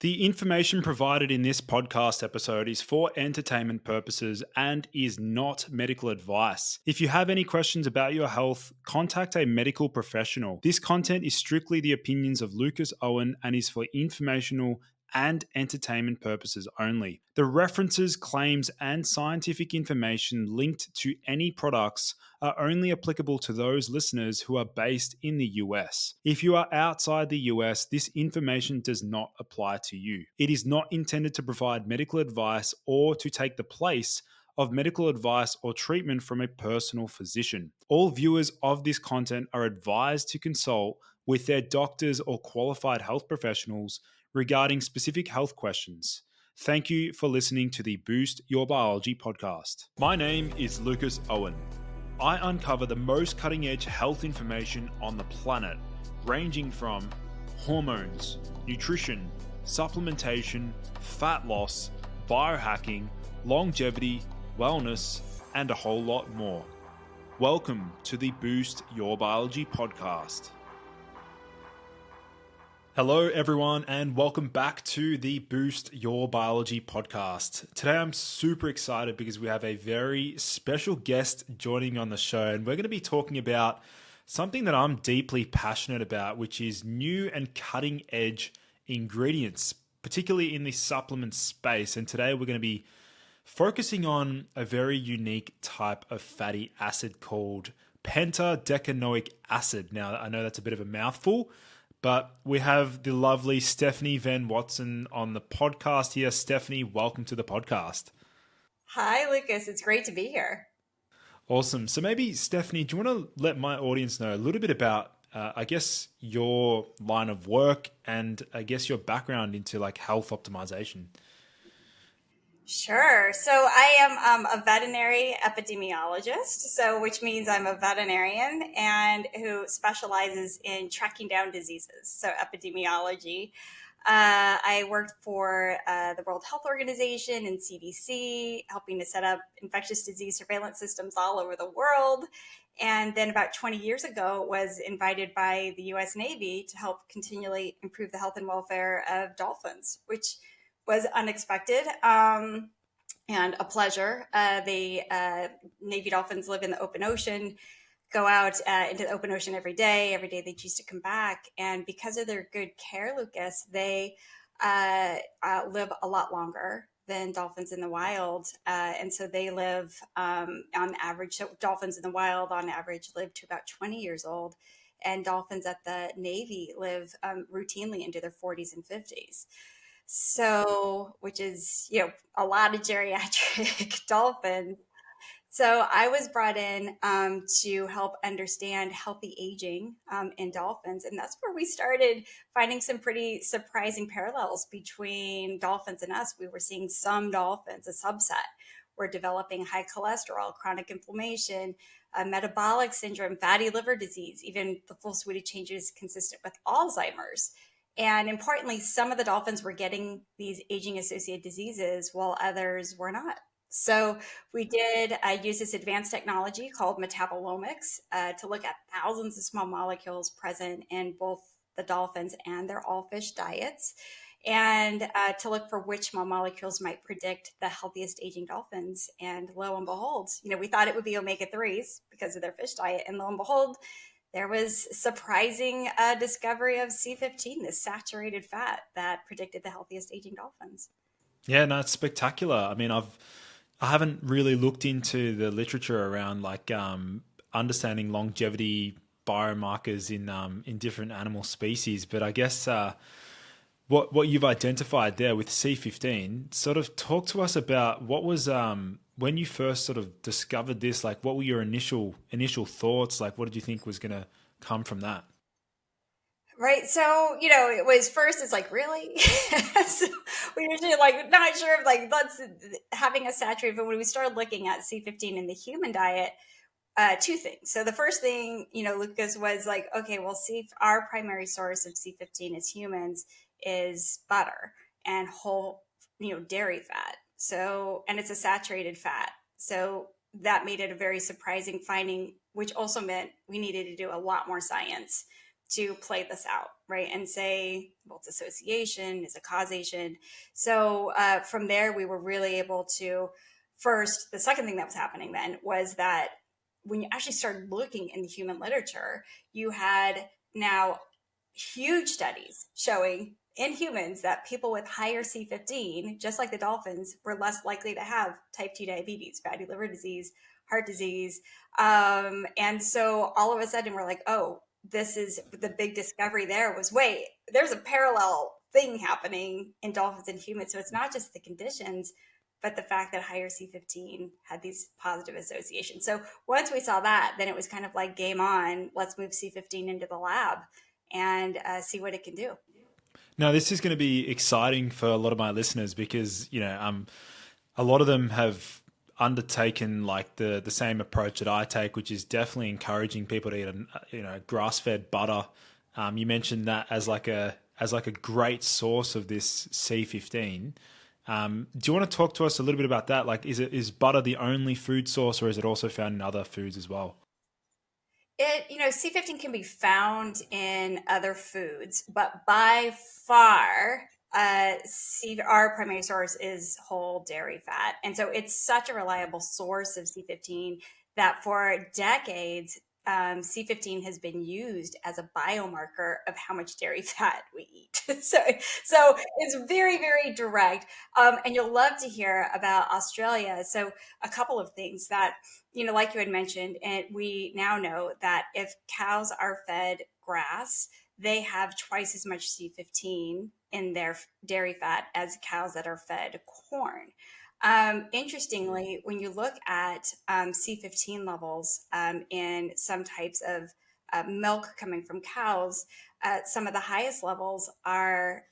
The information provided in this podcast episode is for entertainment purposes and is not medical advice. If you have any questions about your health, contact a medical professional. This content is strictly the opinions of Lucas Owen and is for informational and entertainment purposes only. The references, claims, and scientific information linked to any products are only applicable to those listeners who are based in the US. If you are outside the US, this information does not apply to you. It is not intended to provide medical advice or to take the place of medical advice or treatment from a personal physician. All viewers of this content are advised to consult with their doctors or qualified health professionals regarding specific health questions. Thank you for listening to the Boost Your Biology podcast. My name is Lucas Owen. I uncover the most cutting-edge health information on the planet, ranging from hormones, nutrition, supplementation, fat loss, biohacking, longevity, wellness, and a whole lot more. Welcome to the Boost Your Biology podcast. Hello, everyone, and welcome back to the Boost Your Biology podcast. Today, I'm super excited because we have a very special guest joining me on the show, and we're going to be talking about something that I'm deeply passionate about, which is new and cutting-edge ingredients, particularly in the supplement space. And today, we're going to be focusing on a very unique type of fatty acid called Pentadecanoic acid. Now, I know that's a bit of a mouthful, but we have the lovely Stephanie Van Watson on the podcast here. Stephanie, welcome to the podcast. Hi, Lucas. It's great to be here. Awesome. So maybe, Stephanie, do you want to let my audience know a little bit about, I guess, your line of work and I guess your background into like health optimization? Sure. So I am a veterinary epidemiologist, which means I'm a veterinarian and who specializes in tracking down diseases. So epidemiology. I worked for the World Health Organization and CDC, helping to set up infectious disease surveillance systems all over the world. And then about 20 years ago was invited by the U.S. Navy to help continually improve the health and welfare of dolphins, which was unexpected and a pleasure. Navy dolphins live in the open ocean, go out into the open ocean every day. Every day they choose to come back. And because of their good care, Lucas, they live a lot longer than dolphins in the wild. And so they live on average, so dolphins in the wild on average live to about 20 years old. And dolphins at the Navy live routinely into their 40s and 50s. So, which is, a lot of geriatric dolphins. So I was brought in to help understand healthy aging in dolphins. And that's where we started finding some pretty surprising parallels between dolphins and us. We were seeing some dolphins, a subset, were developing high cholesterol, chronic inflammation, metabolic syndrome, fatty liver disease, even the full suite of changes consistent with Alzheimer's. And importantly, some of the dolphins were getting these aging-associated diseases while others were not. So we did use this advanced technology called metabolomics to look at thousands of small molecules present in both the dolphins and their all fish diets, and to look for which small molecules might predict the healthiest aging dolphins. And lo and behold, we thought it would be omega-3s because of their fish diet. And lo and behold, there was surprising discovery of C15, this saturated fat that predicted the healthiest aging dolphins. Yeah, no, it's spectacular. I mean, I haven't really looked into the literature around like understanding longevity biomarkers in different animal species, but I guess what you've identified there with C15, sort of talk to us about what was when you first sort of discovered this, like what were your initial thoughts? Like, what did you think was going to come from that? Right. So, it was first, it's like, really? So we were just like, not sure if like that's having a saturated, but when we started looking at C15 in the human diet, two things. So the first thing, Lucas, was like, okay, well, our primary source of C15 as humans is butter and whole, dairy fat. So, and it's a saturated fat. So that made it a very surprising finding, which also meant we needed to do a lot more science to play this out, right? And say, well, it's association, is it causation? So from there, we were really able to first, the second thing that was happening then was that when you actually started looking in the human literature, you had now huge studies showing in humans that people with higher C15, just like the dolphins, were less likely to have type 2 diabetes, fatty liver disease, heart disease. And so all of a sudden we're like, oh, this is the big discovery there was, wait, there's a parallel thing happening in dolphins and humans. So it's not just the conditions, but the fact that higher C15 had these positive associations. So once we saw that, then it was kind of like game on, let's move C15 into the lab and see what it can do. Now, this is going to be exciting for a lot of my listeners because, a lot of them have undertaken like the same approach that I take, which is definitely encouraging people to eat grass-fed butter. You mentioned that as like a great source of this C15. Do you want to talk to us a little bit about that? Like, is butter the only food source, or is it also found in other foods as well? C15 can be found in other foods, but by far, our primary source is whole dairy fat. And so it's such a reliable source of C15 that for decades, C15 has been used as a biomarker of how much dairy fat we eat. So it's very, very direct. And you'll love to hear about Australia. So a couple of things that, like you had mentioned, and we now know that if cows are fed grass, they have twice as much C15 in their dairy fat as cows that are fed corn. Interestingly, when you look at C15 levels in some types of milk coming from cows, some of the highest levels are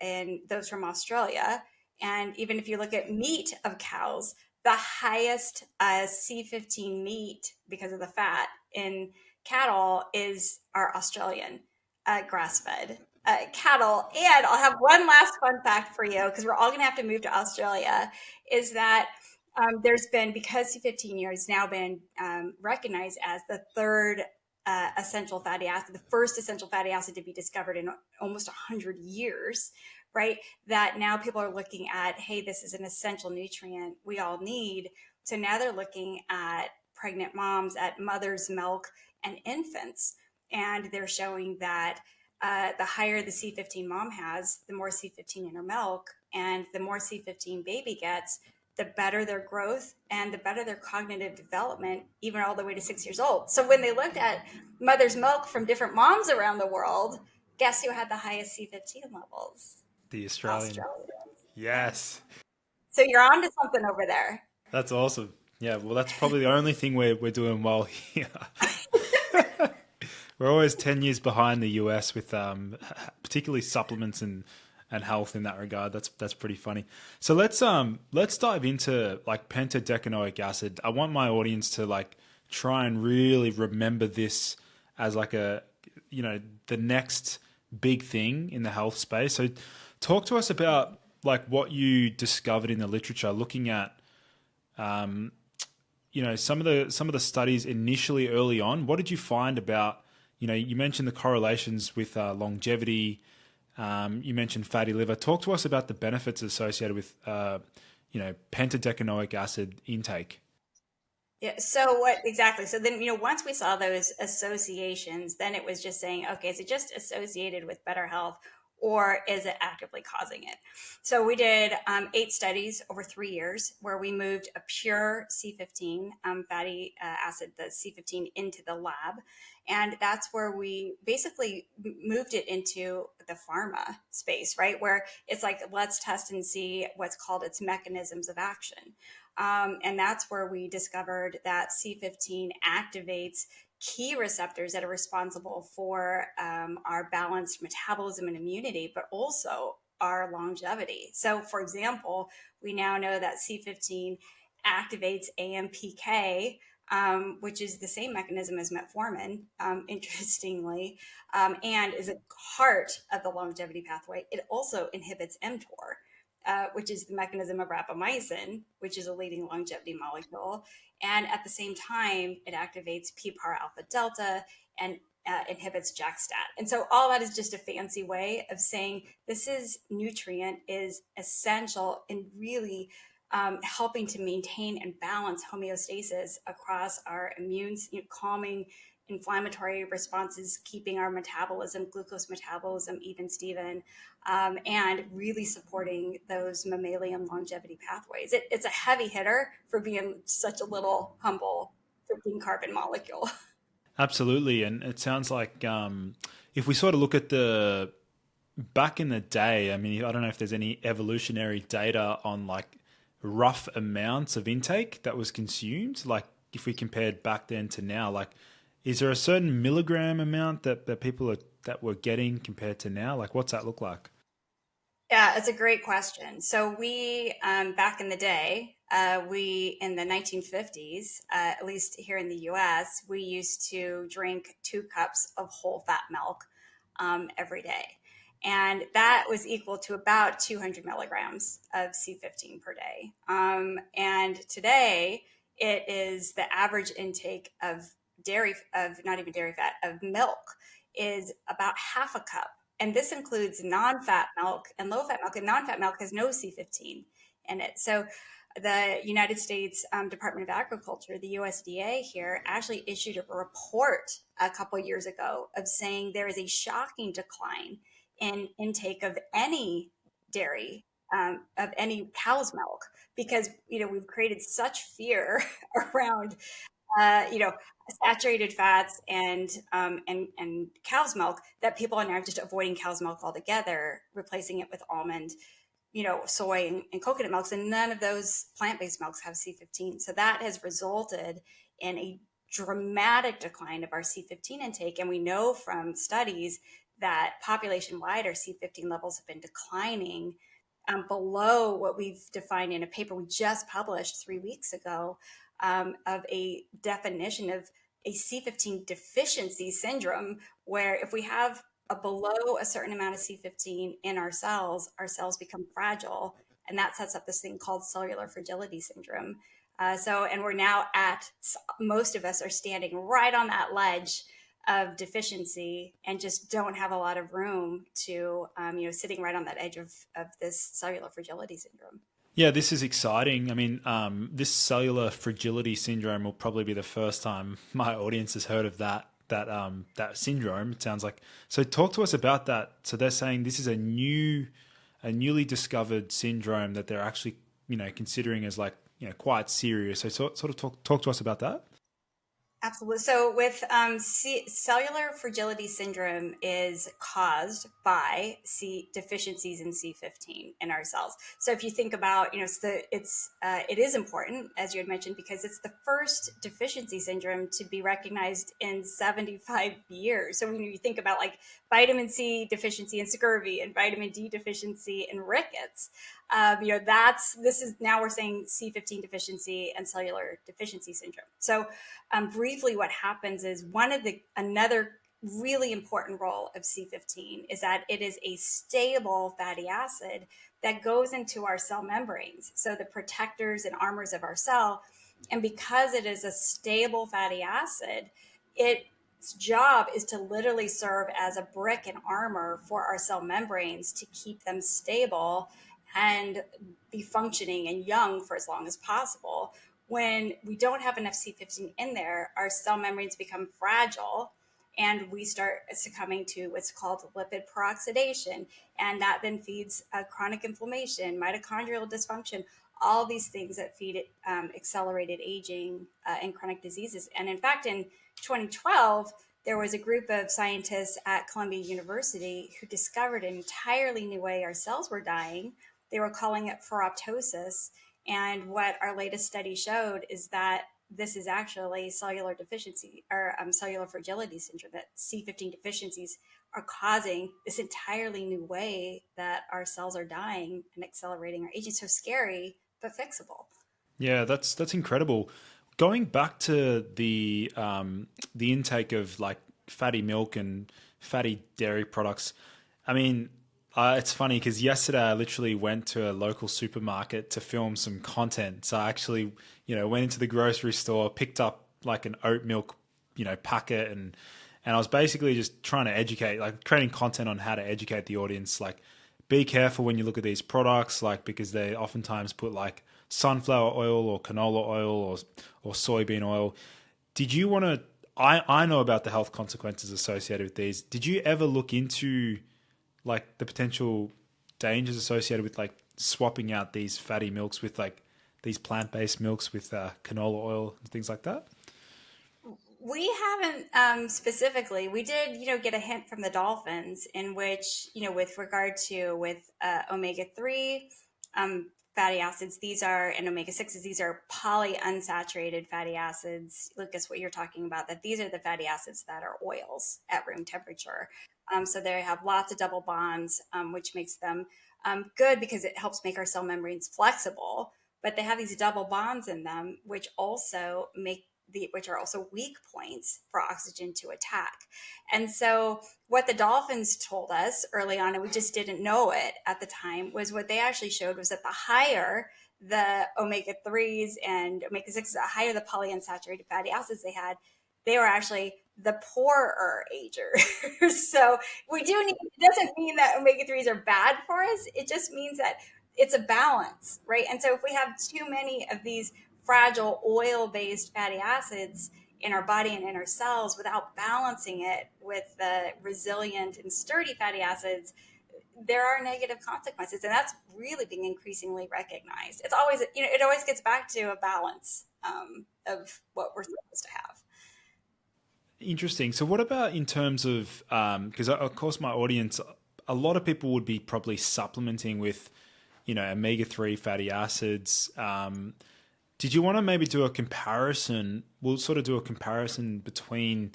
in those from Australia. And even if you look at meat of cows, the highest C15 meat because of the fat in cattle are Australian grass-fed cattle. And I'll have one last fun fact for you because we're all going to have to move to Australia. Is that there's been, because C15 has now been recognized as the third essential fatty acid, the first essential fatty acid to be discovered in almost 100 years, right? That now people are looking at, hey, this is an essential nutrient we all need. So now they're looking at pregnant moms, at mother's milk and infants. And they're showing that the higher the C15 mom has, the more C15 in her milk. And the more C15 baby gets, the better their growth and the better their cognitive development, even all the way to 6 years old. So when they looked at mother's milk from different moms around the world, guess who had the highest C15 levels? The Australian. Australia. Yes. So you're on to something over there. That's awesome. Yeah, well, that's probably the only thing we're doing well here. We're always 10 years behind the US with particularly supplements and health in that regard. That's pretty funny. So let's dive into like pentadecanoic acid. I want my audience to like try and really remember this as like the next big thing in the health space. So talk to us about like what you discovered in the literature, looking at some of the studies initially early on. What did you find about, you mentioned the correlations with longevity. You mentioned fatty liver. Talk to us about the benefits associated with, pentadecanoic acid intake. Yeah. So what exactly? So then, once we saw those associations, then it was just saying, okay, is it just associated with better health or is it actively causing it? So we did 8 studies over 3 years where we moved a pure C15 fatty acid, the C15, into the lab. And that's where we basically moved it into the pharma space, right? Where it's like, let's test and see what's called its mechanisms of action. And that's where we discovered that C15 activates key receptors that are responsible for our balanced metabolism and immunity, but also our longevity. So, for example, we now know that C15 activates AMPK, which is the same mechanism as metformin, interestingly, and is a part of the longevity pathway. It also inhibits mTOR. Which is the mechanism of rapamycin, which is a leading longevity molecule. And at the same time, it activates PPAR alpha delta and inhibits JAK-STAT. And so all that is just a fancy way of saying this nutrient is essential in really helping to maintain and balance homeostasis across our calming inflammatory responses, keeping our metabolism, glucose metabolism, even Steven, and really supporting those mammalian longevity pathways. It's a heavy hitter for being such a little humble 15 carbon molecule. Absolutely. And it sounds like if we sort of look at the back in the day, I mean, I don't know if there's any evolutionary data on like rough amounts of intake that was consumed. Like if we compared back then to now, like is there a certain milligram amount that people that were getting compared to now? Like what's that look like? Yeah, it's a great question. So we, back in the day, we in the 1950s, at least here in the U.S., we used to drink 2 cups of whole fat milk every day, and that was equal to about 200 milligrams of C15 per day. And today, it is the average intake of not even dairy fat, of milk is about half a cup, and this includes non-fat milk and low-fat milk. And non-fat milk has no C15 in it. So the United States Department of Agriculture, the USDA here, actually issued a report a couple of years ago of saying there is a shocking decline in intake of any dairy, of any cow's milk, because we've created such fear around saturated fats and cow's milk that people are now just avoiding cow's milk altogether, replacing it with almond, soy and coconut milks, and none of those plant-based milks have C15. So that has resulted in a dramatic decline of our C15 intake, and we know from studies that population-wide our C15 levels have been declining below what we've defined in a paper we just published 3 weeks ago, of a definition of a C15 deficiency syndrome, where if we have below a certain amount of C15 in our cells become fragile, and that sets up this thing called cellular fragility syndrome. And we're now most of us are standing right on that ledge of deficiency and just don't have a lot of room to, sitting right on that edge of this cellular fragility syndrome. Yeah, this is exciting. I mean, this cellular fragility syndrome will probably be the first time my audience has heard of that syndrome. It sounds like. So, talk to us about that. So, they're saying this is a newly discovered syndrome that they're actually, considering as like, quite serious. So, sort of talk to us about that. Absolutely. So with cellular fragility syndrome is caused by deficiencies in C15 in our cells. So if you think about, it is important, as you had mentioned, because it's the first deficiency syndrome to be recognized in 75 years. So when you think about like vitamin C deficiency in scurvy and vitamin D deficiency in rickets, now we're saying C15 deficiency and cellular deficiency syndrome. So briefly, what happens is another really important role of C15 is that it is a stable fatty acid that goes into our cell membranes, so the protectors and armors of our cell. And because it is a stable fatty acid, its job is to literally serve as a brick and armor for our cell membranes to keep them stable and be functioning and young for as long as possible. When we don't have enough C15 in there, our cell membranes become fragile and we start succumbing to what's called lipid peroxidation. And that then feeds chronic inflammation, mitochondrial dysfunction, all these things that feed accelerated aging and chronic diseases. And in fact, in 2012, there was a group of scientists at Columbia University who discovered an entirely new way our cells were dying. They were calling it ferroptosis. And what our latest study showed is that this is actually cellular deficiency or cellular fragility syndrome, that C15 deficiencies are causing this entirely new way that our cells are dying and accelerating our aging. So scary, but fixable. Yeah, that's incredible. Going back to the intake of like fatty milk and fatty dairy products, I mean, it's funny because yesterday I literally went to a local supermarket to film some content. So I actually, went into the grocery store, picked up like an oat milk, packet, And I was basically just trying to educate, like creating content on how to educate the audience. Like, be careful when you look at these products, like because they oftentimes put like sunflower oil or canola oil or soybean oil. Did you want to? I know about the health consequences associated with these. Did you ever look into like the potential dangers associated with like swapping out these fatty milks with like these plant-based milks with canola oil and things like that? We haven't specifically. We did, get a hint from the Dolphins in which, with regard to with omega-3 fatty acids, these are, and omega-6s, these are polyunsaturated fatty acids. Lucas, what you're talking about, that these are the fatty acids that are oils at room temperature. So they have lots of double bonds, which makes them good because it helps make our cell membranes flexible. But they have these double bonds in them, which also make which are also weak points for oxygen to attack. And so what the Dolphins told us early on, and we just didn't know it at the time, was what they actually showed was that the higher the omega-3s and omega-6s, the higher the polyunsaturated fatty acids they had, they were actually the poorer agers. So we do need, it doesn't mean that omega-3s are bad for us. It just means that it's a balance, right? And so if we have too many of these fragile oil-based fatty acids in our body and in our cells without balancing it with the resilient and sturdy fatty acids, there are negative consequences. And that's really being increasingly recognized. It's always, it always gets back to a balance of what we're supposed to have. Interesting. So what about in terms of, because of course my audience, a lot of people would be probably supplementing with, omega-3 fatty acids. Did you want to maybe do a comparison? We'll sort of do a comparison between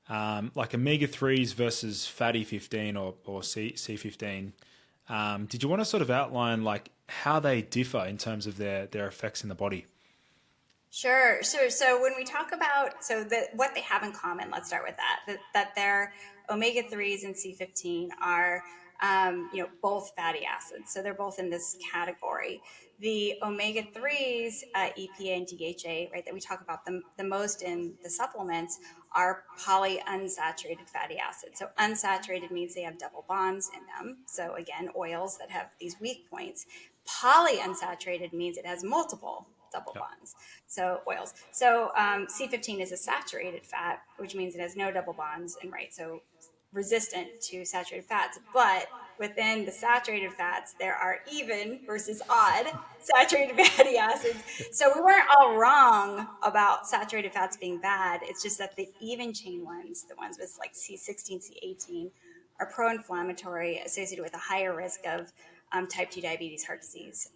like omega-3s versus FATTY15 or C15. Did you want to sort of outline like how they differ in terms of their effects in the body? Sure. So when we talk about what they have in common, let's start with that their omega-3s and C15 are both fatty acids. So they're both in this category. The omega-3s, EPA and DHA, right, that we talk about the most in the supplements are polyunsaturated fatty acids. So unsaturated means they have double bonds in them. So again, oils that have these weak points. Polyunsaturated means it has multiple double Yep. bonds. So oils. So C15 is a saturated fat, which means it has no double bonds, and right, so resistant to saturated fats. But within the saturated fats, there are even versus odd saturated fatty acids. So we weren't all wrong about saturated fats being bad. It's just that the even chain ones, the ones with like C16, C18, are pro-inflammatory, associated with a higher risk of type 2 diabetes, heart disease,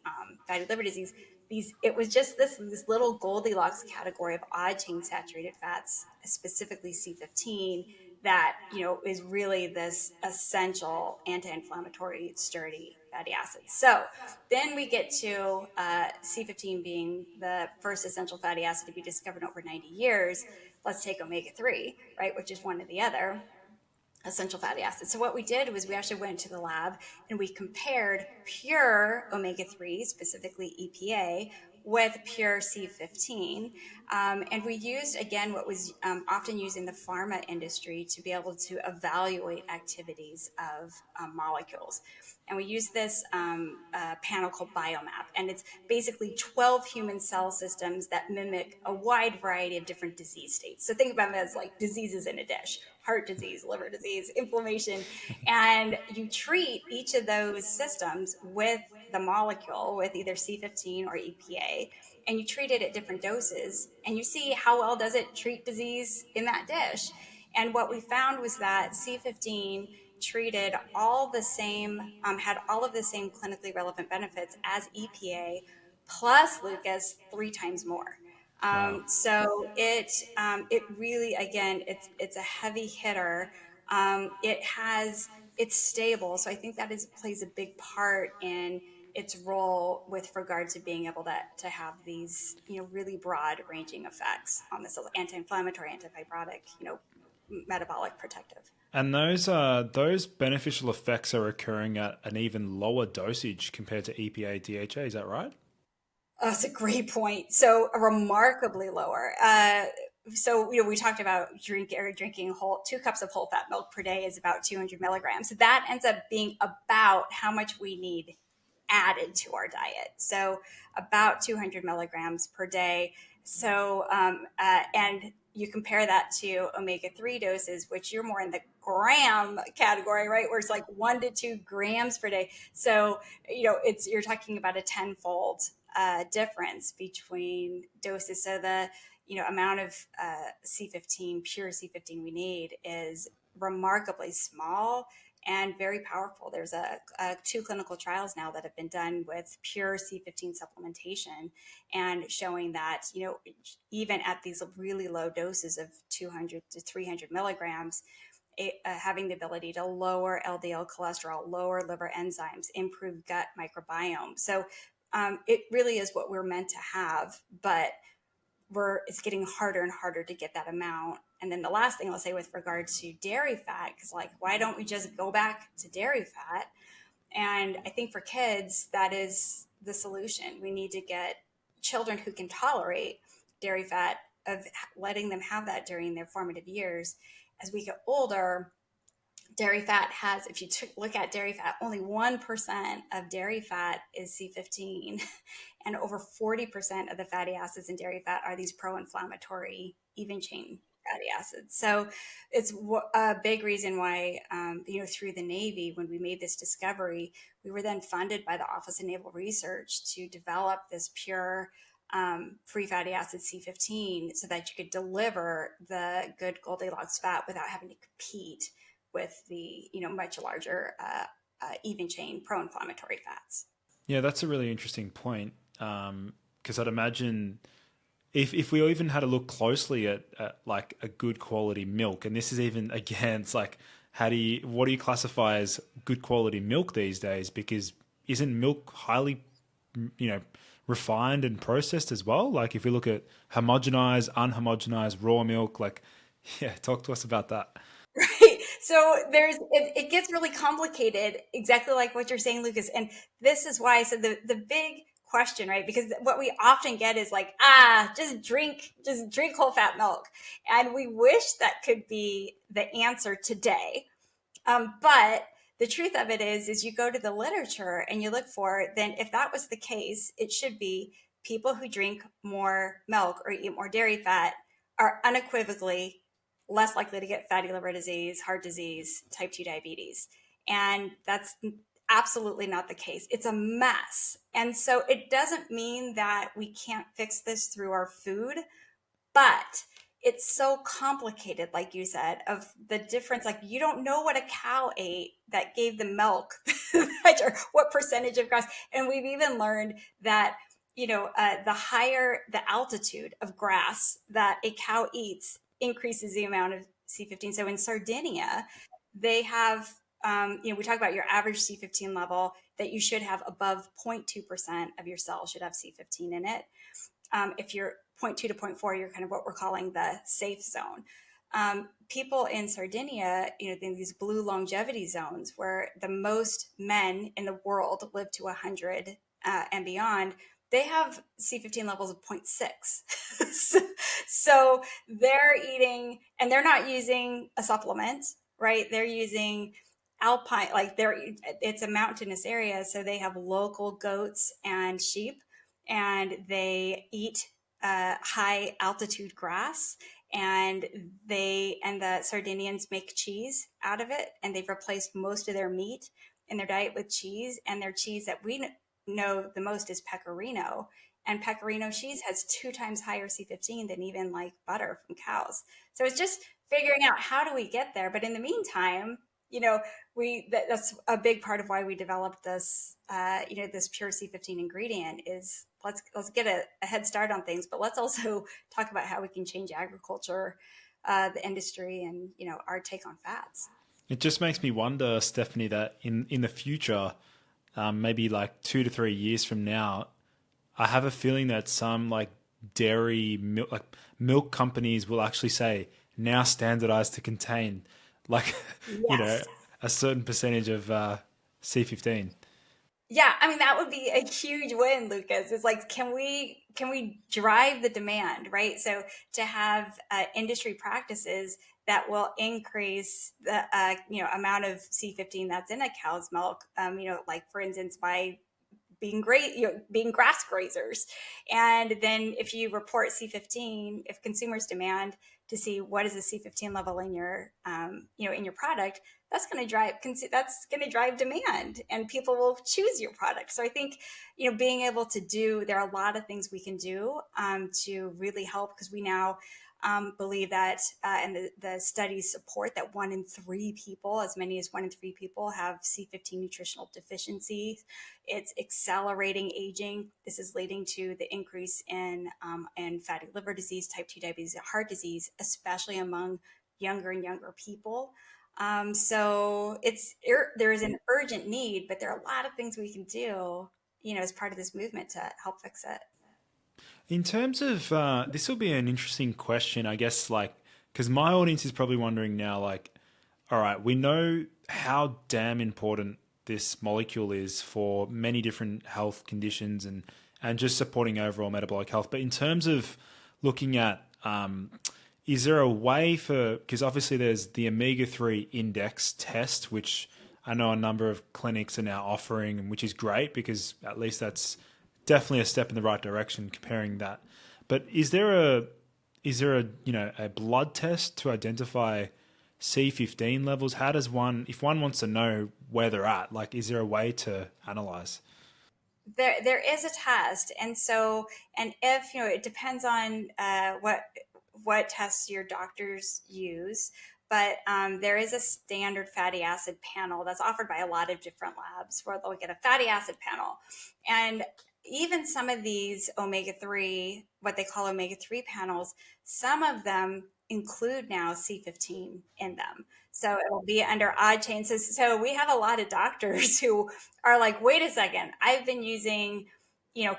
fatty liver disease. It was just this little Goldilocks category of odd chain saturated fats, specifically C15, that is really this essential anti-inflammatory, sturdy fatty acid. So then we get to C15 being the first essential fatty acid to be discovered in over 90 years. Let's take omega-3, right, which is one or the other essential fatty acids. So what we did was we actually went to the lab and we compared pure omega-3, specifically EPA, with pure C15. And we used, again, what was often used in the pharma industry to be able to evaluate activities of molecules. And we used this panel called Biomap. And it's basically 12 human cell systems that mimic a wide variety of different disease states. So think about them as like diseases in a dish: heart disease, liver disease, inflammation. And you treat each of those systems with the molecule, with either C15 or EPA, and you treat it at different doses, and you see how well does it treat disease in that dish. And what we found was that C15 treated all the same, had all of the same clinically relevant benefits as EPA, plus, Lucas, 3 times more. Wow. So it really, again, it's a heavy hitter. It's stable. So I think that plays a big part in its role with regard to being able to have these, really broad ranging effects on this anti-inflammatory, antifibrotic, metabolic, protective. And those beneficial effects are occurring at an even lower dosage compared to EPA DHA. Is that right? Oh, that's a great point. So remarkably lower. so we talked about drinking 2 cups of whole fat milk per day is about 200 milligrams. So that ends up being about how much we need added to our diet. So about 200 milligrams per day. So and you compare that to omega-3 doses, which you're more in the gram category, right? Where it's like 1 to 2 grams per day. So you're talking about a tenfold difference between doses. So the amount of pure C15 we need is remarkably small and very powerful. There's 2 clinical trials now that have been done with pure C15 supplementation and showing that, even at these really low doses of 200 to 300 milligrams, having the ability to lower LDL cholesterol, lower liver enzymes, improve gut microbiome. So it really is what we're meant to have, but it's getting harder and harder to get that amount. And then the last thing I'll say with regard to dairy fat, because why don't we just go back to dairy fat? And I think for kids, that is the solution. We need to get children who can tolerate dairy fat, of letting them have that during their formative years. As we get older, dairy fat has, if you look at dairy fat, only 1% of dairy fat is C15. And over 40% of the fatty acids in dairy fat are these pro-inflammatory even chain fatty acids. So it's a big reason why, through the Navy, when we made this discovery, we were then funded by the Office of Naval Research to develop this pure free fatty acid C15 so that you could deliver the good Goldilocks fat without having to compete with the much larger even chain pro-inflammatory fats. Yeah, that's a really interesting point, because I'd imagine if we even had a look closely at like a good quality milk, and this is even, again, it's like, what do you classify as good quality milk these days? Because isn't milk highly refined and processed as well? Like if we look at homogenized, unhomogenized, raw milk, talk to us about that. Right. So it gets really complicated, exactly like what you're saying, Lucas. And this is why I said the big question, right? Because what we often get is just drink whole fat milk. And we wish that could be the answer today. But the truth of it is you go to the literature and you look for, then if that was the case, it should be people who drink more milk or eat more dairy fat are unequivocally less likely to get fatty liver disease, heart disease, type 2 diabetes. And that's absolutely not the case. It's a mess. And so it doesn't mean that we can't fix this through our food, but it's so complicated, like you said, of the difference. Like you don't know what a cow ate that gave the milk, or what percentage of grass. And we've even learned that, the higher the altitude of grass that a cow eats increases the amount of C15. So in Sardinia, they have, we talk about your average C15 level that you should have above 0.2% of your cells should have C15 in it. If you're 0.2 to 0.4, you're kind of what we're calling the safe zone. People in Sardinia, in these blue longevity zones where the most men in the world live to 100 and beyond, they have C15 levels of 0.6. So they're eating, and they're not using a supplement, right? They're using alpine, it's a mountainous area. So they have local goats and sheep, and they eat high altitude grass, and the Sardinians make cheese out of it, and they've replaced most of their meat in their diet with cheese. And their cheese that we know the most is pecorino, and pecorino cheese has 2 times higher C15 than even like butter from cows. So it's just figuring out how do we get there. But in the meantime, that's a big part of why we developed this, this pure C15 ingredient is let's get a head start on things, but let's also talk about how we can change agriculture, the industry, and, our take on fats. It just makes me wonder, Stephanie, that in the future, maybe like 2 to 3 years from now, I have a feeling that some like dairy milk, like milk companies will actually say now standardized to contain like, Yes. a certain percentage of C15. Yeah, I mean that would be a huge win, Lucas. It's like, can we drive the demand, right? So to have industry practices that will increase the amount of C15 that's in a cow's milk, like for instance by being grass grazers. And then if you report C15, if consumers demand to see what is the C15 level in your in your product, that's going to drive demand, and people will choose your product. So I think being able to do, there are a lot of things we can do to really help, because we now believe that, and the studies support that 1 in 3 people, as many as 1 in 3 people, have C15 nutritional deficiency. It's accelerating aging. This is leading to the increase in fatty liver disease, type 2 diabetes, and heart disease, especially among younger and younger people. So there is an urgent need, but there are a lot of things we can do, as part of this movement to help fix it. In terms of this will be an interesting question, I guess, like, because my audience is probably wondering now, like, all right, we know how damn important this molecule is for many different health conditions and just supporting overall metabolic health. But in terms of looking at, is there a way for, because obviously there's the omega-3 index test, which I know a number of clinics are now offering, which is great because at least that's definitely a step in the right direction comparing that. But is there a a blood test to identify C15 levels? How does one, if one wants to know where they're at, like, is there a way to analyze? There is a test, and so, and if it depends on what tests your doctors use, but there is a standard fatty acid panel that's offered by a lot of different labs where they'll get a fatty acid panel. And even some of these omega-3, what they call omega-3 panels, some of them include now C15 in them. So it'll be under odd chains. So we have a lot of doctors who are like, wait a second, I've been using,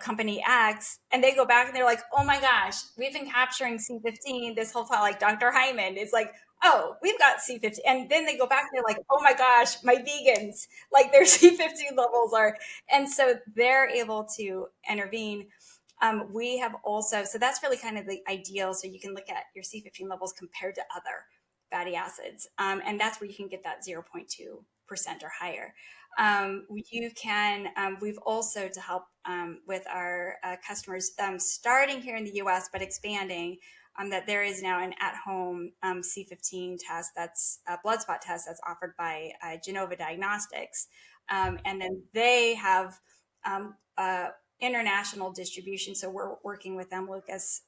company X, and they go back and they're like, oh my gosh, we've been capturing C15 this whole time. Like Dr. Hyman is like, oh, we've got C15. And then they go back and they're like, oh my gosh, my vegans, like their C15 levels are, and so they're able to intervene. We have also, so that's really kind of the ideal. So you can look at your C15 levels compared to other fatty acids. And that's where you can get that 0.2% or higher. You can, we've also, to help with our customers, starting here in the US, but expanding, that there is now an at-home C15 test, that's a blood spot test that's offered by Genova Diagnostics. And then they have international distribution. So we're working with them, Lucas,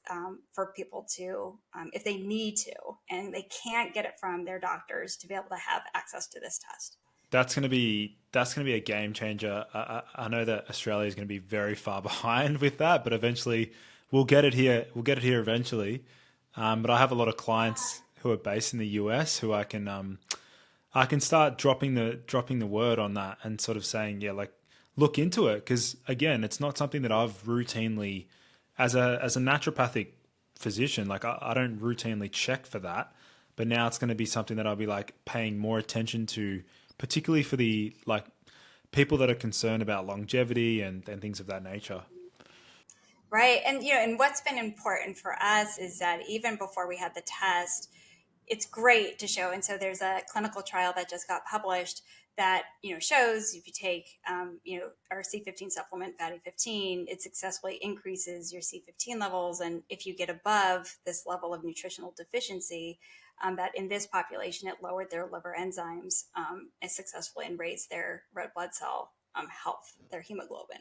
for people to, if they need to, and they can't get it from their doctors, to be able to have access to this test. That's gonna be a game changer. I know that Australia is going to be very far behind with that, but eventually we'll get it here. We'll get it here eventually. But I have a lot of clients who are based in the US who I can start dropping the word on that and sort of saying, yeah, like, look into it, because again, it's not something that I've routinely, as a naturopathic physician, like I don't routinely check for that, but now it's going to be something that I'll be like paying more attention to, particularly for the like people that are concerned about longevity and things of that nature. Right. And, and what's been important for us is that even before we had the test, it's great to show. And so there's a clinical trial that just got published that, shows if you take, our C15 supplement, FATTY15, it successfully increases your C15 levels. And if you get above this level of nutritional deficiency, that in this population, it lowered their liver enzymes and successfully, and raised their red blood cell health, their hemoglobin.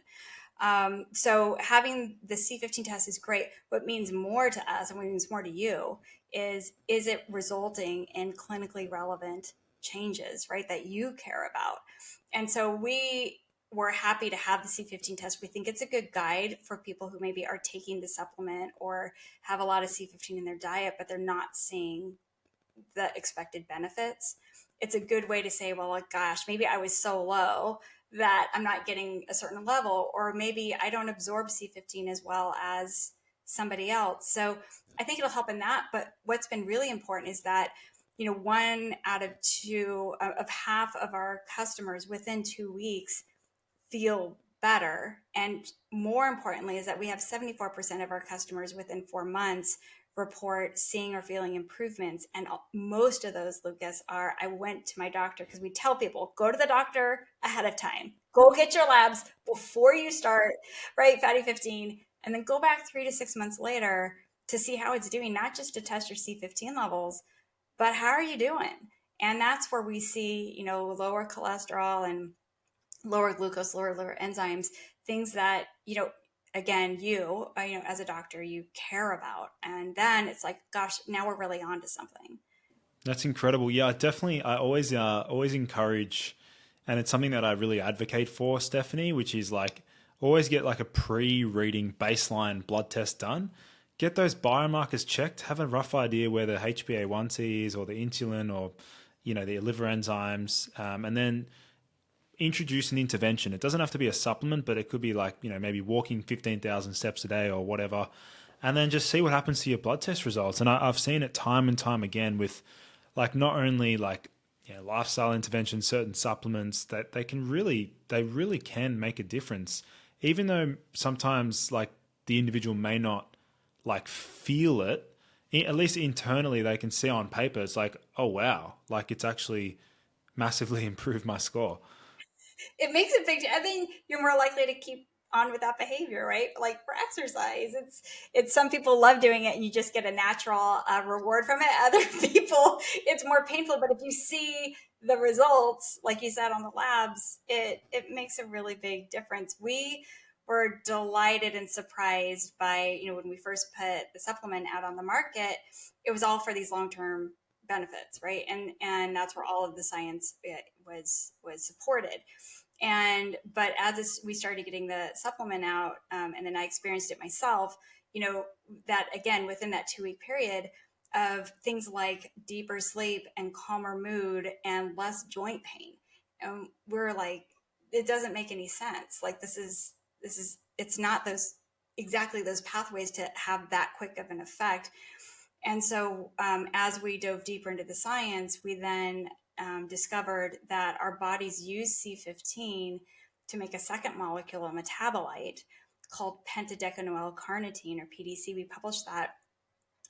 So having the C15 test is great. What means more to us, and what means more to you, is it resulting in clinically relevant changes, right, that you care about? And so we're happy to have the C15 test. We think it's a good guide for people who maybe are taking the supplement or have a lot of C15 in their diet, but they're not seeing the expected benefits. It's a good way to say, well, like, gosh, maybe I was so low that I'm not getting a certain level, or maybe I don't absorb C15 as well as somebody else. So I think it'll help in that. But what's been really important is that, 1 out of 2 of half of our customers within 2 weeks feel better. And more importantly, is that we have 74% of our customers within 4 months report seeing or feeling improvements. And most of those, Lucas, are I went to my doctor, because we tell people go to the doctor ahead of time, go get your labs before you start, right? FATTY15, and then go back 3 to 6 months later to see how it's doing, not just to test your C15 levels, but how are you doing? And that's where we see, lower cholesterol and lower glucose, lower liver enzymes, things that, again, as a doctor, you care about. And then it's like, gosh, now we're really on to something. That's incredible. Yeah, definitely. I always encourage, and it's something that I really advocate for, Stephanie, which is like always get like a pre-reading baseline blood test done. Get those biomarkers checked. Have a rough idea where the HbA1c is, or the insulin, or the liver enzymes, and then introduce an intervention. It doesn't have to be a supplement, but it could be like maybe walking 15,000 steps a day or whatever, and then just see what happens to your blood test results. And I've seen it time and time again with like not only like lifestyle interventions, certain supplements, that they really can make a difference, even though sometimes like the individual may not like feel it. At least internally they can see on paper, it's like, oh wow, like it's actually massively improved my score. It makes a big, I think you're more likely to keep on with that behavior, right? Like for exercise, it's some people love doing it and you just get a natural reward from it. Other people, it's more painful. But if you see the results, like you said on the labs, it makes a really big difference. We were delighted and surprised by, when we first put the supplement out on the market, it was all for these long-term benefits, right? And that's where all of the science was supported. But as we started getting the supplement out, and then I experienced it myself, that again, within that 2-week period of things like deeper sleep and calmer mood and less joint pain, we're like, it doesn't make any sense. Like it's not exactly those pathways to have that quick of an effect. And so as we dove deeper into the science, we then discovered that our bodies use C15 to make a second molecule, a metabolite called pentadecanoyl carnitine, or PDC. We published that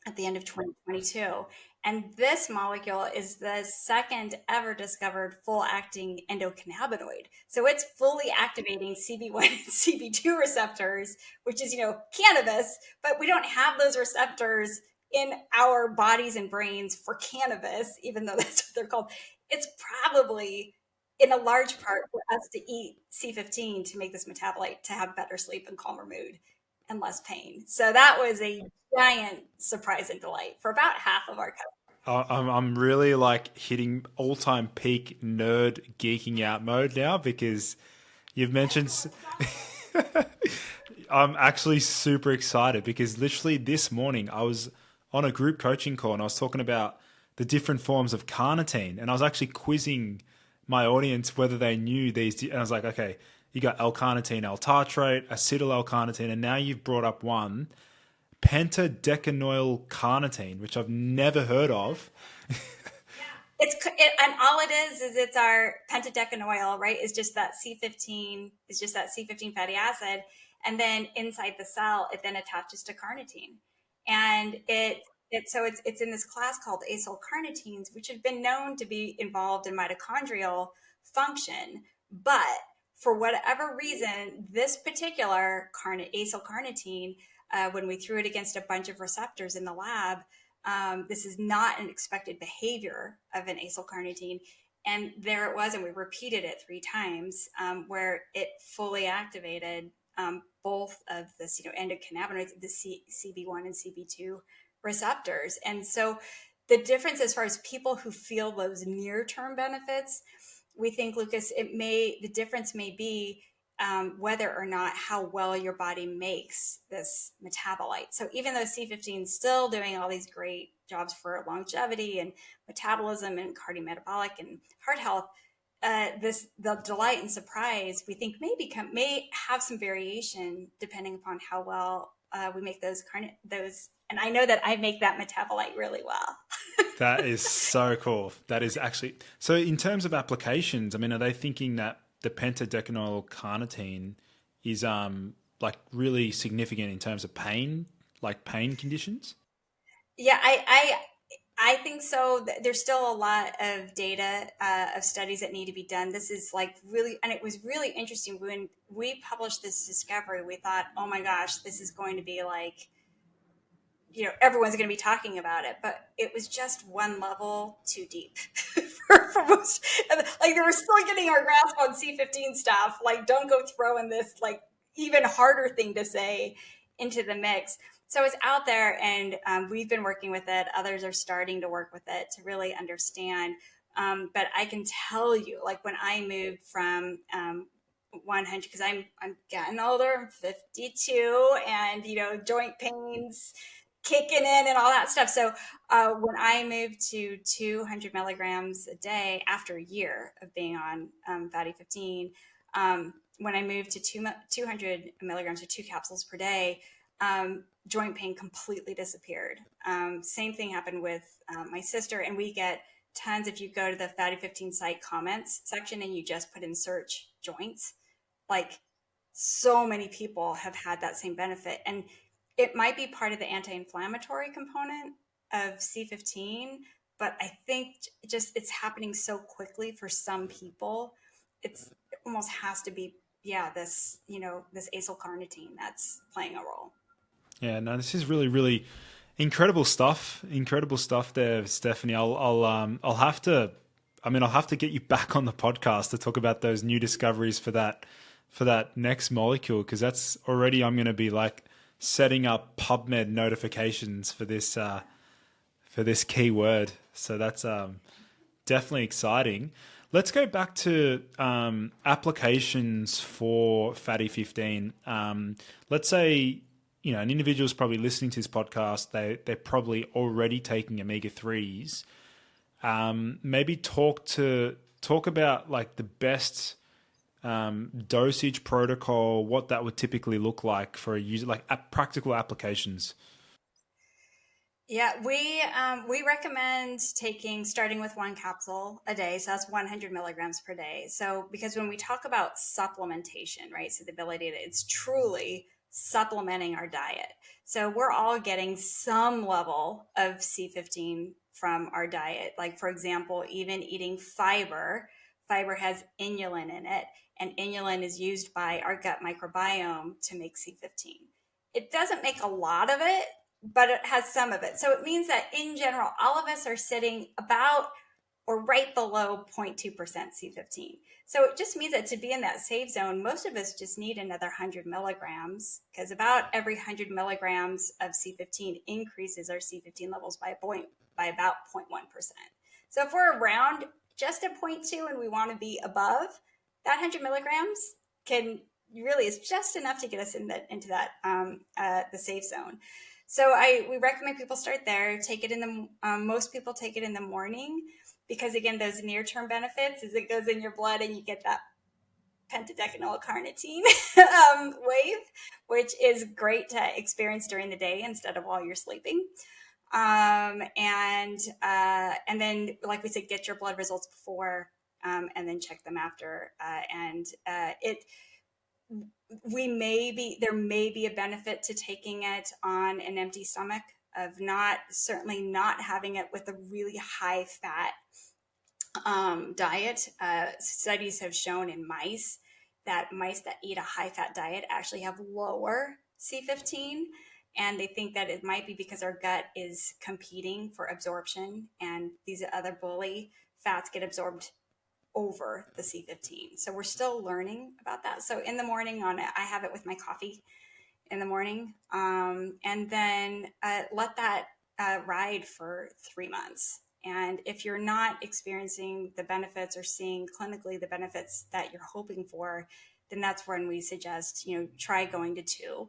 at the end of 2022. And this molecule is the second ever discovered full-acting endocannabinoid. So it's fully activating CB1 and CB2 receptors, which is, cannabis, but we don't have those receptors in our bodies and brains for cannabis, even though that's what they're called. It's probably in a large part for us to eat C15 to make this metabolite to have better sleep and calmer mood and less pain. So that was a giant surprise and delight for about half of our customers. I'm really like hitting all-time peak nerd geeking out mode now, because you've mentioned I'm actually super excited, because literally this morning I was on a group coaching call and I was talking about the different forms of carnitine, and I was actually quizzing my audience whether they knew these. And I was like, okay, you got L-carnitine, L-tartrate, acetyl L-carnitine, and now you've brought up one, pentadecanoyl carnitine, which I've never heard of. And all it is it's our pentadecanoyl, right? It's just that C15, fatty acid. And then inside the cell, it then attaches to carnitine. And it's in this class called acyl carnitines, which have been known to be involved in mitochondrial function. But for whatever reason, this particular acyl carnitine, when we threw it against a bunch of receptors in the lab, this is not an expected behavior of an acyl carnitine. And there it was, and we repeated it 3 times, where it fully activated both of this, endocannabinoids, the CB1 and CB2 receptors. And so the difference as far as people who feel those near-term benefits, we think, Lucas, the difference may be whether or not how well your body makes this metabolite. So even though C15 is still doing all these great jobs for longevity and metabolism and cardiometabolic and heart health, the delight and surprise, we think may have some variation depending upon how well we make those. And I know that I make that metabolite really well. That is so cool. That is actually, so in terms of applications, I mean, are they thinking that the pentadecanoyl carnitine is like really significant in terms of pain, like pain conditions. Yeah, I think so. There's still a lot of data of studies that need to be done. This is like really, and it was really interesting when we published this discovery. We thought, oh my gosh, this is going to be like, everyone's going to be talking about it, but it was just one level too deep for most. Like, they were still getting our grasp on C15 stuff. Like, don't go throwing this like even harder thing to say into the mix. So it's out there, and we've been working with it. Others are starting to work with it to really understand. But I can tell you, like, when I moved from 100, because I'm getting older, I'm 52, and joint pains kicking in and all that stuff. So when I moved to 200 milligrams a day after a year of being on FATTY15, when I moved to 200 milligrams or 2 capsules per day, joint pain completely disappeared. Same thing happened with my sister, and we get tons. If you go to the FATTY15 site comments section and you just put in search joints, like, so many people have had that same benefit. And it might be part of the anti-inflammatory component of C15, but I think just it's happening so quickly for some people. It almost has to be, this, this acyl carnitine that's playing a role. Yeah, no, this is really, really incredible stuff. Incredible stuff there, Stephanie. I'll have to, I'll have to get you back on the podcast to talk about those new discoveries for that next molecule, because that's already, I'm going to be like setting up PubMed notifications for this keyword. So that's definitely exciting. Let's go back to applications for FATTY15. Let's say an individual's probably listening to this podcast. They're probably already taking omega-3s. Maybe talk about like the best dosage protocol, what that would typically look like for a user, like practical applications. Yeah, we recommend starting with 1 capsule a day. So that's 100 milligrams per day. So because when we talk about supplementation, right? So the ability to, it's truly supplementing our diet. So we're all getting some level of C15 from our diet. Like, for example, even eating fiber has inulin in it, and inulin is used by our gut microbiome to make C15. It doesn't make a lot of it, but it has some of it. So it means that in general, all of us are sitting about or right below 0.2% C15. So it just means that to be in that safe zone, most of us just need another 100 milligrams, because about every 100 milligrams of C15 increases our C15 levels by about 0.1%. So if we're around just at 0.2 and we want to be above, that 100 milligrams really is just enough to get us into that the safe zone. So we recommend people start there. Take it in most people take it in the morning, because again, those near-term benefits is it goes in your blood and you get that pentadecanoic carnitine wave, which is great to experience during the day instead of while you're sleeping. And then, like we said, get your blood results before, and then check them after. There may be a benefit to taking it on an empty stomach, of certainly not having it with a really high fat diet. Studies have shown in mice that eat a high fat diet actually have lower C15. And they think that it might be because our gut is competing for absorption, and these other bully fats get absorbed over the C15. So we're still learning about that. So in the morning I have it with my coffee in the morning, and then let that ride for 3 months. And if you're not experiencing the benefits or seeing clinically the benefits that you're hoping for, then that's when we suggest, try going to 2,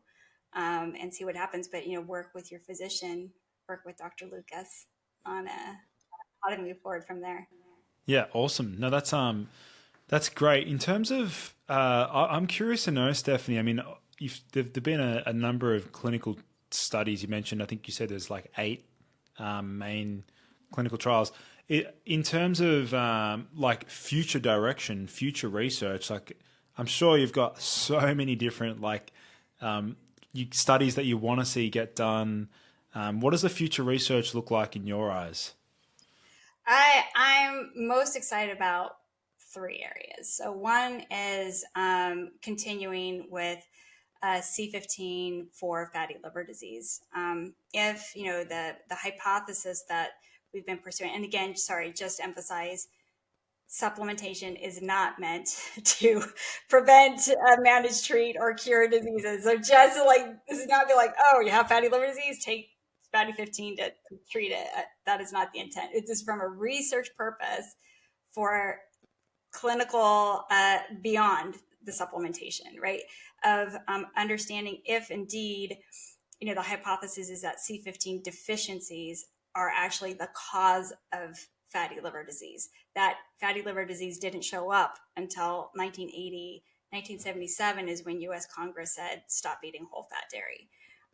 and see what happens. But, work with your physician, work with Dr. Lucas on how to move forward from there. Yeah, awesome. No, that's great. In terms of, I'm curious to know, Stephanie. There've been a number of clinical studies you mentioned. I think you said there's like 8 main clinical trials. In terms of like future direction, future research, like I'm sure you've got so many different like studies that you want to see get done. What does the future research look like in your eyes? I'm most excited about three areas. So one is continuing with C15 for fatty liver disease. If you know the hypothesis that we've been pursuing, and again, sorry, just to emphasize, supplementation is not meant to prevent, manage, treat, or cure diseases. So just like this is not be like, oh, you have fatty liver disease, take fatty 15 to treat it. That is not the intent. It is from a research purpose for clinical, beyond the supplementation, right? Of understanding if indeed, the hypothesis is that C15 deficiencies are actually the cause of fatty liver disease. That fatty liver disease didn't show up until 1980. 1977 is when US Congress said stop eating whole fat dairy.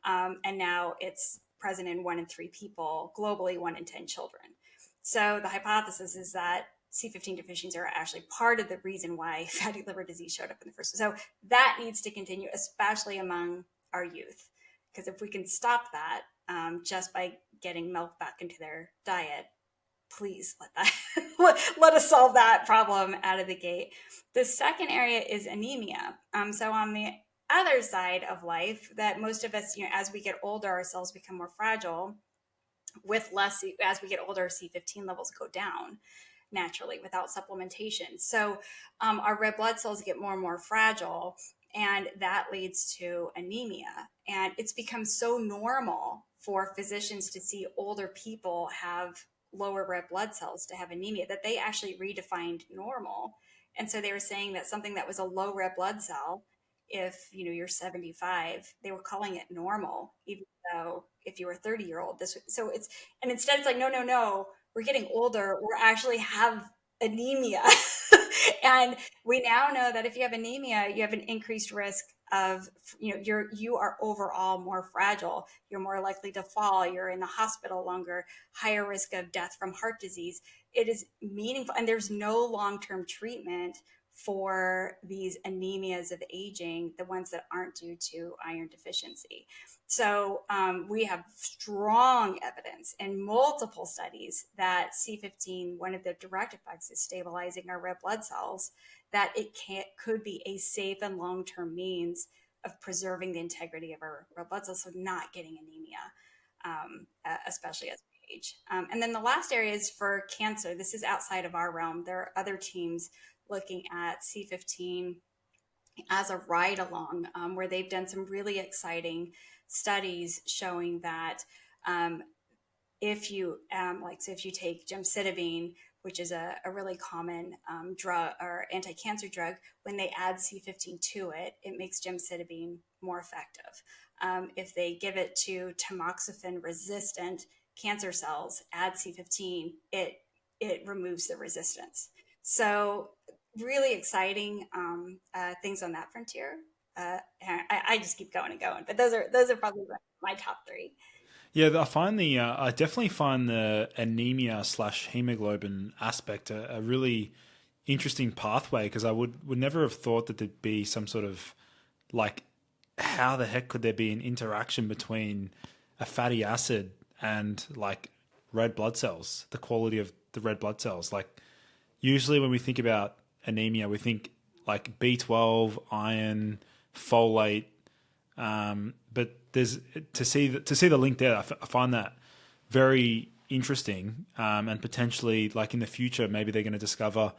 And now it's present in 1 in 3 people, globally 1 in 10 children. So the hypothesis is that C15 deficiencies are actually part of the reason why fatty liver disease showed up in the first. So that needs to continue, especially among our youth, because if we can stop that, just by getting milk back into their diet, please let that let us solve that problem out of the gate. The second area is anemia. So on the other side of life, that most of us, as we get older, our cells become more fragile. With less, as we get older, C15 levels go down naturally without supplementation. So our red blood cells get more and more fragile, and that leads to anemia. And it's become so normal for physicians to see older people have lower red blood cells, to have anemia, that they actually redefined normal. And so they were saying that something that was a low red blood cell, if you're 75, they were calling it normal, even though if you were 30-year-old, this. So it's, and instead it's like, no, no, no, we're getting older, we're actually have anemia. And we now know that if you have anemia, you have an increased risk of, you are overall more fragile, you're more likely to fall, you're in the hospital longer, higher risk of death from heart disease. It is meaningful, and there's no long-term treatment for these anemias of aging, the ones that aren't due to iron deficiency. So we have strong evidence in multiple studies that C15, one of the direct effects is stabilizing our red blood cells, that it could be a safe and long-term means of preserving the integrity of our red blood cells, so not getting anemia, especially as we age. And then the last area is for cancer. This is outside of our realm. There are other teams looking at C15 as a ride along, where they've done some really exciting studies showing that if you so if you take gemcitabine, which is a really common drug or anti-cancer drug, when they add C15 to it, it makes gemcitabine more effective. If they give it to tamoxifen resistant cancer cells, add C15, it removes the resistance. So really exciting things on that frontier. I just keep going and going, but those are probably my top three. Yeah, I definitely find the anemia slash hemoglobin aspect a really interesting pathway because I would never have thought that there'd be some sort of like, how the heck could there be an interaction between a fatty acid and like red blood cells, the quality of the red blood cells? Like, usually when we think about anemia, we think like B12, iron, folate, but there's to see the link there. I find that very interesting, and potentially, like in the future, maybe they're going to discover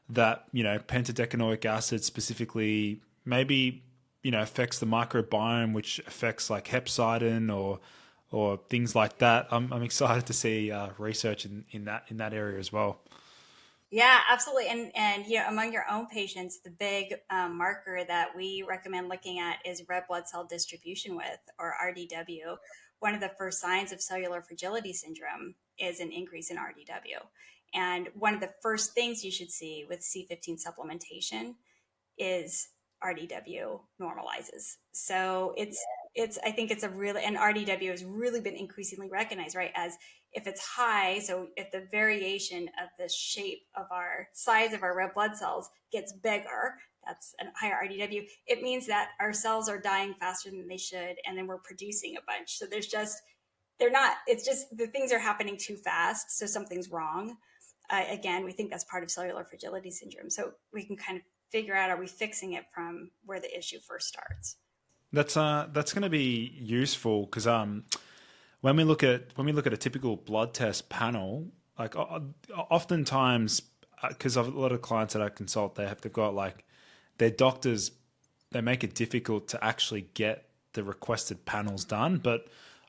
that pentadecanoic acid specifically maybe affects the microbiome, which affects like hepcidin or things like that. I'm excited to see research in that area as well. Yeah, absolutely. And among your own patients, the big marker that we recommend looking at is red blood cell distribution width, or RDW. One of the first signs of cellular fragility syndrome is an increase in RDW. And one of the first things you should see with C15 supplementation is RDW normalizes. So I think it's a really, and RDW has really been increasingly recognized, right? As if it's high, so if the variation of the shape of our size of our red blood cells gets bigger, that's a higher RDW, it means that our cells are dying faster than they should, and then we're producing a bunch. So they're not, it's just the things are happening too fast, so something's wrong. Again, we think that's part of cellular fragility syndrome. So we can kind of figure out, are we fixing it from where the issue first starts? That's going to be useful because when we look at a typical blood test panel, like oftentimes, because a lot of clients that I consult, they've got like their doctors, they make it difficult to actually get the requested panels done. But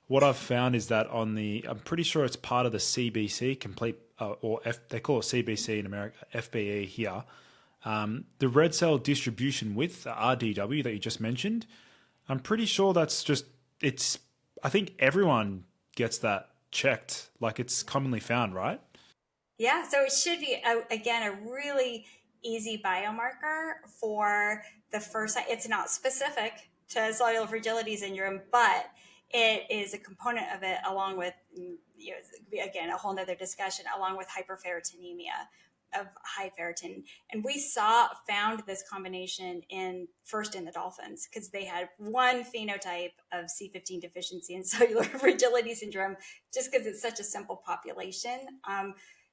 what I've found is that I'm pretty sure it's part of the CBC complete, they call it CBC in America, FBE here. The red cell distribution width, the RDW that you just mentioned, I'm pretty sure I think everyone gets that checked. Like it's commonly found, right? Yeah, so it should be, again, a really easy biomarker for the first. It's not specific to cellular fragility syndrome, but it is a component of it, along with, again, a whole nother discussion, along with hyperferritinemia of high ferritin. And we found this combination first in the Dolphins, because they had one phenotype of C15 deficiency and cellular fragility syndrome, just because it's such a simple population.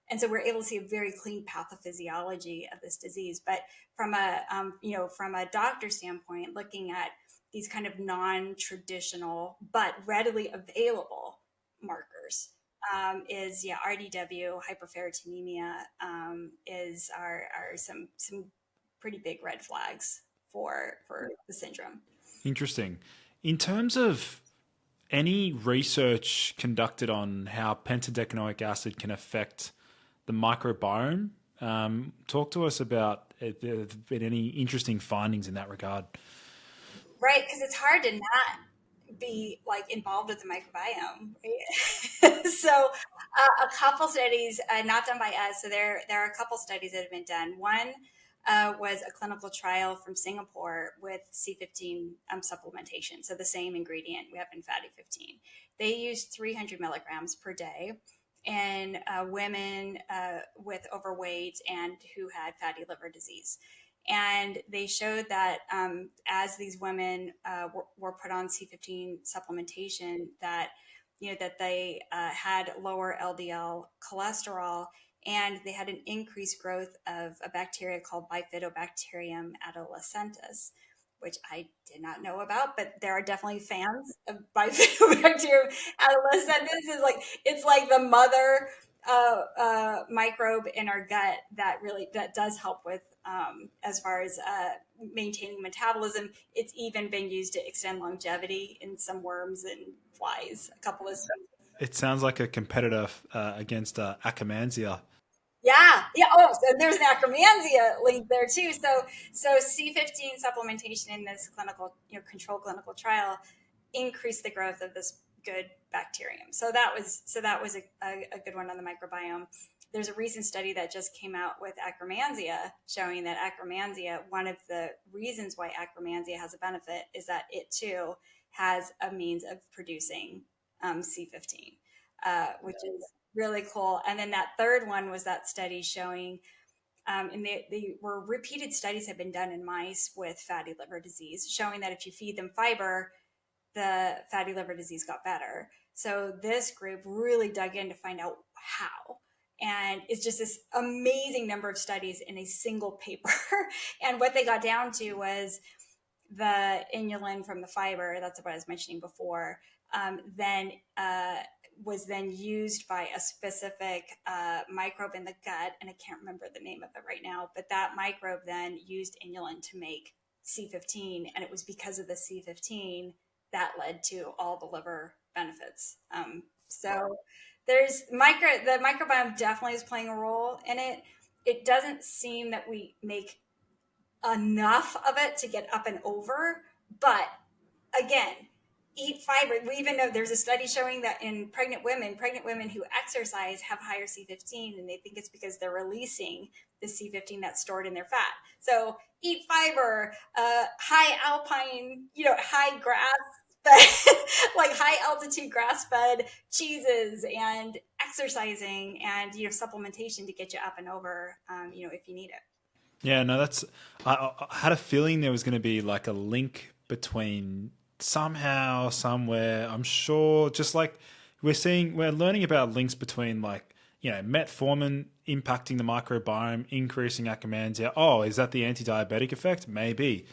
And so we're able to see a very clean pathophysiology of this disease. But from a doctor standpoint, looking at these kind of non-traditional but readily available markers, is RDW, hyperferritinemia, are some pretty big red flags for the syndrome. Interesting. In terms of any research conducted on how pentadecanoic acid can affect the microbiome, talk to us about if there have been any interesting findings in that regard. Right, because it's hard to not be like involved with the microbiome. Right? So a couple studies, not done by us. So there are a couple studies that have been done. One was a clinical trial from Singapore with C15 supplementation. So the same ingredient we have in FATTY15. They used 300 milligrams per day in women with overweight and who had fatty liver disease. And they showed that as these women were put on C15 supplementation, that that they had lower LDL cholesterol, and they had an increased growth of a bacteria called Bifidobacterium adolescentis, which I did not know about, but there are definitely fans of Bifidobacterium adolescentis. It's like the mother microbe in our gut that does help with as far as maintaining metabolism. It's even been used to extend longevity in some worms and flies. A couple of studies. It sounds like a competitor against Akkermansia. Yeah, yeah. Oh, so there's an Akkermansia link there too. So C15 supplementation in this control clinical trial increased the growth of this good bacterium. So that was a good one on the microbiome. There's a recent study that just came out with Akkermansia showing that Akkermansia, one of the reasons why Akkermansia has a benefit is that it too has a means of producing C15, which is really cool. And then that third one was that study showing, and they were repeated studies have been done in mice with fatty liver disease, showing that if you feed them fiber, the fatty liver disease got better. So this group really dug in to find out how. And it's just this amazing number of studies in a single paper. And what they got down to was the inulin from the fiber, that's what I was mentioning before, was then used by a specific microbe in the gut, and I can't remember the name of it right now, but that microbe then used inulin to make C15, and it was because of the C15 that led to all the liver benefits. So the microbiome definitely is playing a role in it. It doesn't seem that we make enough of it to get up and over, but again, eat fiber. We even know there's a study showing that in pregnant women who exercise have higher C15, and they think it's because they're releasing the C15 that's stored in their fat. So eat fiber, high alpine, high grass but like high altitude grass fed cheeses and exercising and supplementation to get you up and over, if you need it. Yeah, no, I had a feeling there was going to be like a link between somehow, somewhere. I'm sure, just like we're learning about links between like, metformin impacting the microbiome, increasing Akkermansia. Oh, is that the anti-diabetic effect? Maybe.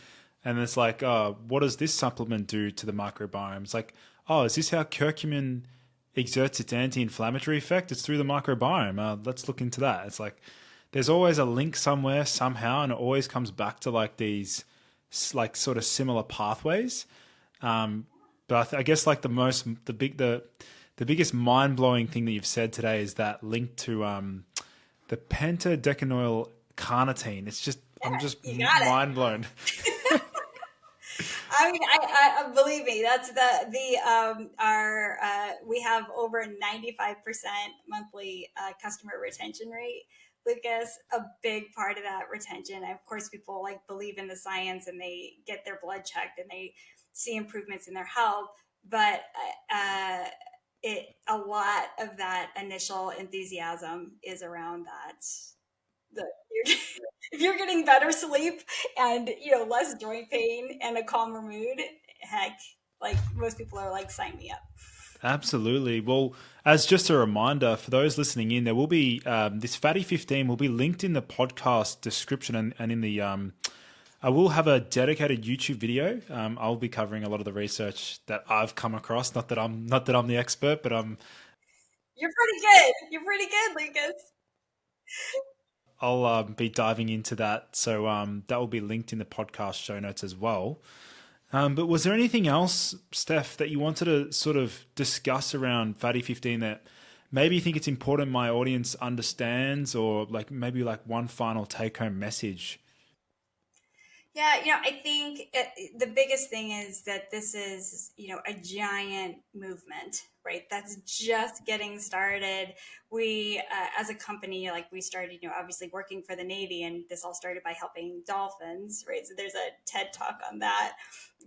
And it's like, oh, what does this supplement do to the microbiome? It's like, oh, is this how curcumin exerts its anti-inflammatory effect? It's through the microbiome. Let's look into that. It's like there's always a link somewhere, somehow, and it always comes back to like these like sort of similar pathways. But I guess like the biggest mind blowing thing that you've said today is that link to the pentadecanoyl carnitine. It's just I'm just mind blown. I mean, I believe me. That's our we have over 95% monthly customer retention rate. Lucas, a big part of that retention. And of course, people like believe in the science and they get their blood checked and they see improvements in their health. But a lot of that initial enthusiasm is around that. If you're getting better sleep and less joint pain and a calmer mood, heck, like most people are like, sign me up. Absolutely. Well, as just a reminder for those listening in, there will be this FATTY15 will be linked in the podcast description and in the. I will have a dedicated YouTube video. I'll be covering a lot of the research that I've come across. Not that I'm the expert, but You're pretty good. You're pretty good, Lucas. I'll be diving into that. So that will be linked in the podcast show notes as well. But was there anything else, Steph, that you wanted to sort of discuss around FATTY15 that maybe you think it's important my audience understands, or like maybe like one final take-home message? Yeah, I think the biggest thing is that this is, a giant movement, right? That's just getting started. We, as a company, like we started, obviously working for the Navy, and this all started by helping dolphins, right? So there's a TED talk on that.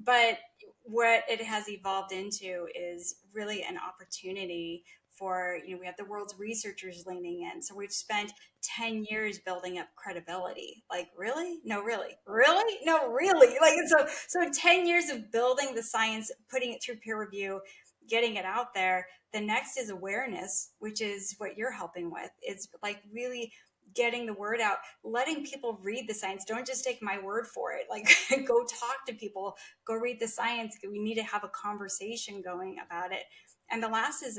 But what it has evolved into is really an opportunity for, we have the world's researchers leaning in. So we've spent 10 years building up credibility. Like, really? No, really? Really? No, really? Like, so 10 years of building the science, putting it through peer review, getting it out there. The next is awareness, which is what you're helping with. It's like really getting the word out, letting people read the science. Don't just take my word for it. Like, go talk to people, go read the science. We need to have a conversation going about it. And the last is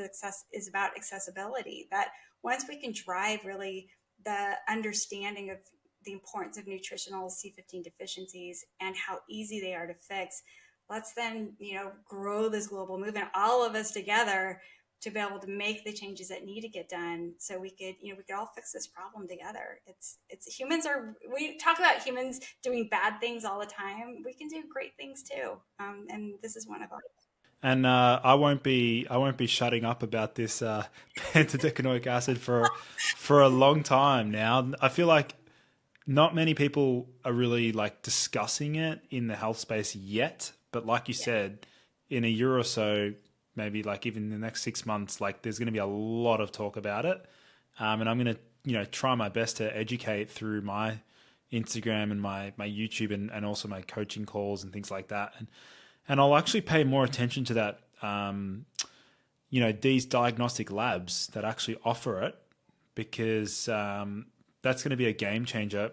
about accessibility, that once we can drive really the understanding of the importance of nutritional C15 deficiencies and how easy they are to fix, let's then, grow this global movement, all of us together, to be able to make the changes that need to get done so we could all fix this problem together. We talk about humans doing bad things all the time. We can do great things too. And this is one of them. And I won't be shutting up about this pentadecanoic acid for a long time now. I feel like not many people are really like discussing it in the health space yet. But like you said, in a year or so, maybe like even in the next 6 months, like there's going to be a lot of talk about it. And I'm going to try my best to educate through my Instagram and my YouTube and also my coaching calls and things like that. And I'll actually pay more attention to that, these diagnostic labs that actually offer it, because that's going to be a game changer.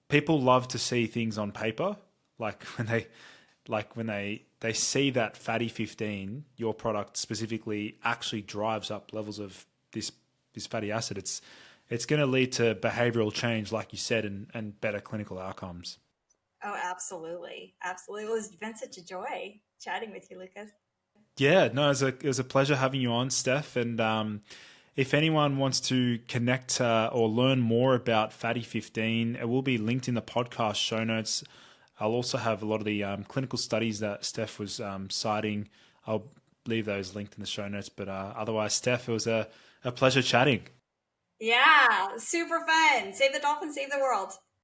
People love to see things on paper, like when they see that FATTY15, your product specifically, actually drives up levels of this fatty acid. It's going to lead to behavioral change, like you said, and better clinical outcomes. Oh, absolutely. Absolutely. Well, it's been such a joy chatting with you, Lucas. Yeah, no, it was a pleasure having you on, Steph. And if anyone wants to connect or learn more about FATTY15, it will be linked in the podcast show notes. I'll also have a lot of the clinical studies that Steph was citing. I'll leave those linked in the show notes. But otherwise, Steph, it was a pleasure chatting. Yeah, super fun. Save the dolphins, save the world.